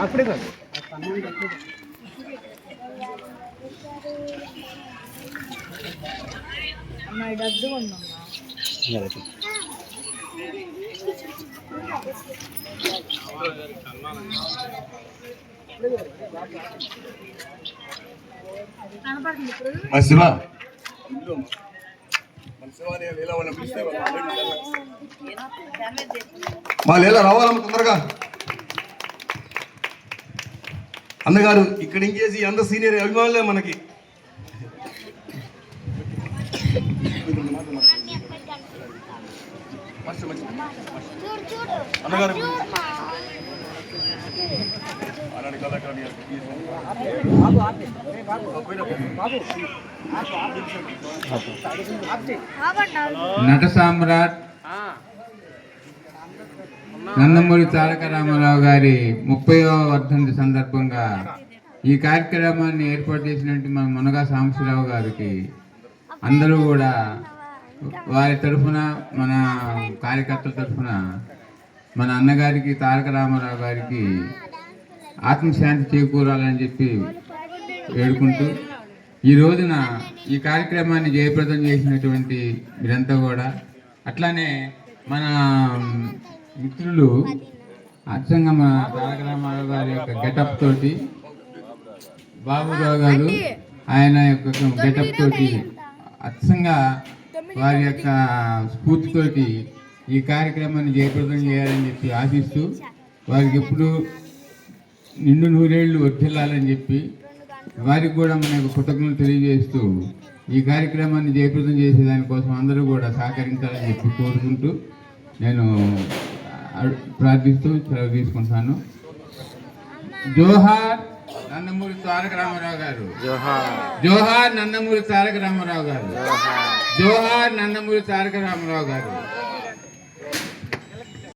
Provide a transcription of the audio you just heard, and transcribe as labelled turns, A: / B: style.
A: అప్పుడే కాదు
B: అమ్మాయి డబ్బు ఉందమ్మా.
C: శివ మా లీల రావాలమ్మ తొందరగా. అన్నగారు ఇక్కడ ఇంకేసి అంత సీనియర్ అభిమానులే మనకి. అన్నగారు
D: నట సామ్రాట్ నందమూరి తారక రామారావు గారి 30వ వర్ధంతి సందర్భంగా ఈ కార్యక్రమాన్ని ఏర్పాటు చేసినట్టు మన మునగా సాంబశివరావు గారికి అందరూ కూడా వారి తరఫున, మన కార్యకర్తల తరఫున మన అన్నగారికి తారక రామారావు గారికి ఆత్మశాంతి చేకూరాలని చెప్పి వేడుకుంటూ, ఈ రోజున ఈ కార్యక్రమాన్ని జయప్రదం చేసినటువంటి మీరంతా కూడా, అట్లానే మన మిత్రులు అచ్చంగా మన తారక రామారావు గారి యొక్క గెటప్ తోటి, బాబురావు గారు ఆయన యొక్క గెటప్ తోటి అచ్చంగా వారి యొక్క స్ఫూర్తితోటి ఈ కార్యక్రమాన్ని జయప్రదం చేయాలని చెప్పి ఆశిస్తూ, వారికి ఎప్పుడు నిండు నూరేళ్లు వర్ధిల్లాలని చెప్పి వారికి కూడా మన యొక్క కృతజ్ఞతలు తెలియజేస్తూ, ఈ కార్యక్రమాన్ని జయప్రదం చేసే దానికోసం అందరూ కూడా సహకరించాలని చెప్పి కోరుకుంటూ నేను ప్రార్థిస్తూ సెలవు తీసుకుంటాను. జోహార్ నందమూరి తారక రామారావు గారు, జోహార్ నందమూరి తారక రామారావు గారు, జోహార్ నందమూరి తారక రామారావు గారు.